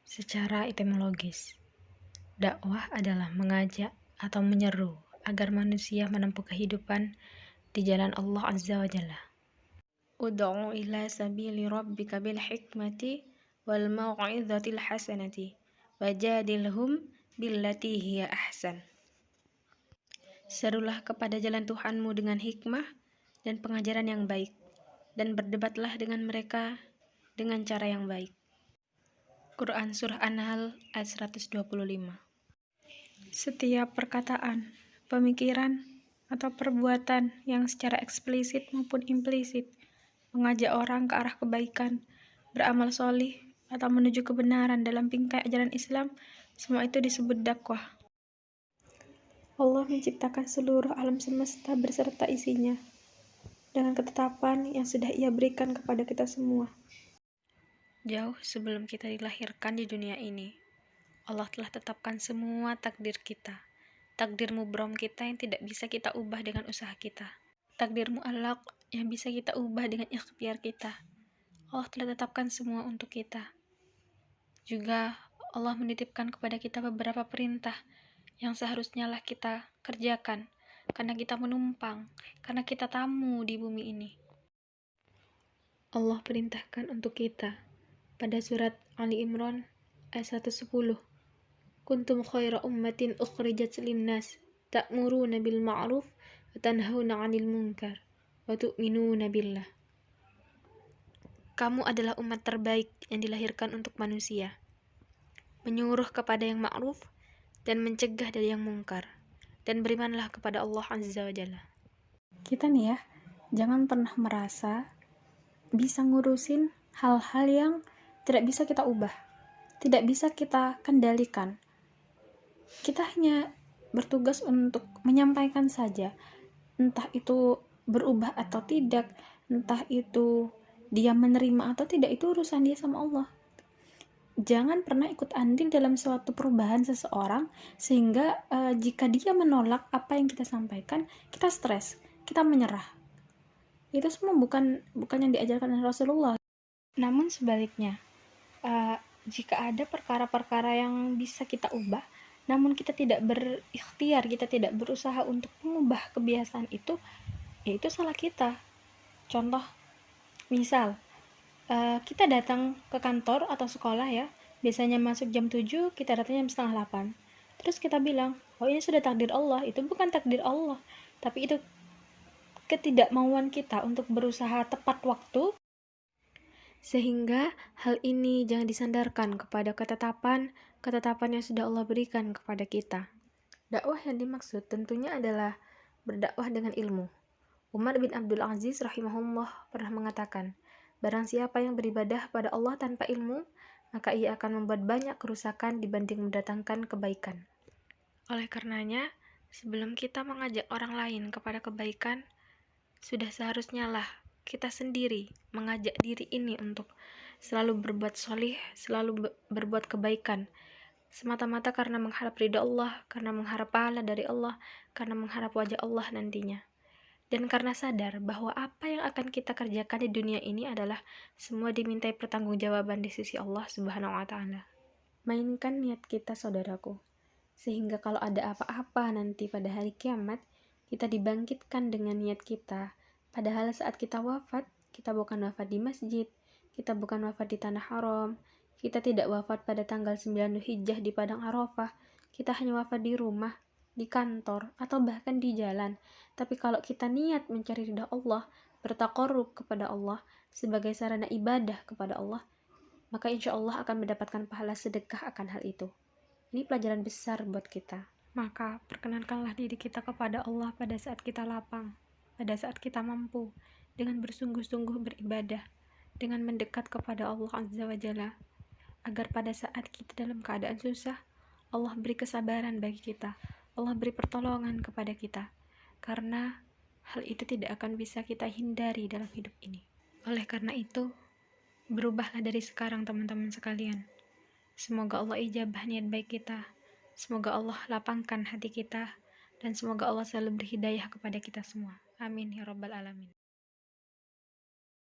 Secara etimologis, dakwah adalah mengajak atau menyeru agar manusia menempuh kehidupan di jalan Allah Azza wa Jalla. Ud'u ila sabili rabbika bil hikmati wal mau'izatil hasanati wajadilhum billati hiya ahsan. Serulah kepada jalan Tuhanmu dengan hikmah dan pengajaran yang baik, dan berdebatlah dengan mereka dengan cara yang baik. Quran Surah An-Nahl ayat 125. Setiap perkataan, pemikiran, atau perbuatan yang secara eksplisit maupun implisit mengajak orang ke arah kebaikan, beramal solih, atau menuju kebenaran dalam bingkai ajaran Islam, semua itu disebut dakwah. Allah menciptakan seluruh alam semesta beserta isinya dengan ketetapan yang sudah Ia berikan kepada kita semua. Jauh sebelum kita dilahirkan di dunia ini, Allah telah tetapkan semua takdir kita. Takdir mubrom kita yang tidak bisa kita ubah dengan usaha kita. Takdir mu'allaq yang bisa kita ubah dengan ikhtiar kita. Allah telah tetapkan semua untuk kita. Juga Allah menitipkan kepada kita beberapa perintah yang seharusnya lah kita kerjakan karena kita menumpang, karena kita tamu di bumi ini. Allah perintahkan untuk kita pada surat Ali Imran ayat 110. Kuntum khaira ummatin ukhrijat linnas ta'muruna bil ma'ruf wa tanhauna 'anil munkar wa tu'minuna billah. Kamu adalah umat terbaik yang dilahirkan untuk manusia, menyuruh kepada yang ma'ruf dan mencegah dari yang mungkar, dan berimanlah kepada Allah Azza wa Jalla. Kita nih ya, jangan pernah merasa bisa ngurusin hal-hal yang tidak bisa kita ubah, tidak bisa kita kendalikan. Kita hanya bertugas untuk menyampaikan saja, entah itu berubah atau tidak, entah itu dia menerima atau tidak, itu urusan dia sama Allah. Jangan pernah ikut andil dalam suatu perubahan seseorang sehingga jika dia menolak apa yang kita sampaikan, kita stres, kita menyerah. Itu semua bukan yang diajarkan oleh Rasulullah. Namun sebaliknya, jika ada perkara-perkara yang bisa kita ubah, namun kita tidak berikhtiar, kita tidak berusaha untuk mengubah kebiasaan itu, ya itu salah kita. Contoh, misal kita datang ke kantor atau sekolah ya, biasanya masuk jam 7, kita datang jam setengah 8. Terus kita bilang, oh ini sudah takdir Allah. Itu bukan takdir Allah, tapi itu ketidakmauan kita untuk berusaha tepat waktu, sehingga hal ini jangan disandarkan kepada ketetapan yang sudah Allah berikan kepada kita. Dakwah yang dimaksud tentunya adalah berdakwah dengan ilmu. Umar bin Abdul Aziz rahimahullah pernah mengatakan, barang siapa yang beribadah pada Allah tanpa ilmu, maka ia akan membuat banyak kerusakan dibanding mendatangkan kebaikan. Oleh karenanya, sebelum kita mengajak orang lain kepada kebaikan, sudah seharusnya lah kita sendiri mengajak diri ini untuk selalu berbuat solih, selalu berbuat kebaikan, semata-mata karena mengharap ridha Allah, karena mengharap pahala dari Allah, karena mengharap wajah Allah nantinya, dan karena sadar bahwa apa yang akan kita kerjakan di dunia ini adalah semua dimintai pertanggungjawaban di sisi Allah Subhanahu wa Ta'ala. Mainkan niat kita, saudaraku, sehingga kalau ada apa-apa nanti pada hari kiamat, kita dibangkitkan dengan niat kita. Padahal saat kita wafat, kita bukan wafat di masjid, kita bukan wafat di tanah haram, kita tidak wafat pada tanggal 9 Dzulhijjah di padang Arafah, kita hanya wafat di rumah, di kantor, atau bahkan di jalan. Tapi kalau kita niat mencari ridha Allah, bertaqarrub kepada Allah sebagai sarana ibadah kepada Allah, maka insya Allah akan mendapatkan pahala sedekah akan hal itu. Ini pelajaran besar buat kita. Maka perkenankanlah diri kita kepada Allah pada saat kita lapang, pada saat kita mampu, dengan bersungguh-sungguh beribadah, dengan mendekat kepada Allah Azza wa Jalla, agar pada saat kita dalam keadaan susah, Allah beri kesabaran bagi kita, Allah beri pertolongan kepada kita, karena hal itu tidak akan bisa kita hindari dalam hidup ini. Oleh karena itu, berubahlah dari sekarang teman-teman sekalian. Semoga Allah ijabah niat baik kita, semoga Allah lapangkan hati kita, dan semoga Allah selalu berhidayah kepada kita semua. Amin ya rabbal alamin.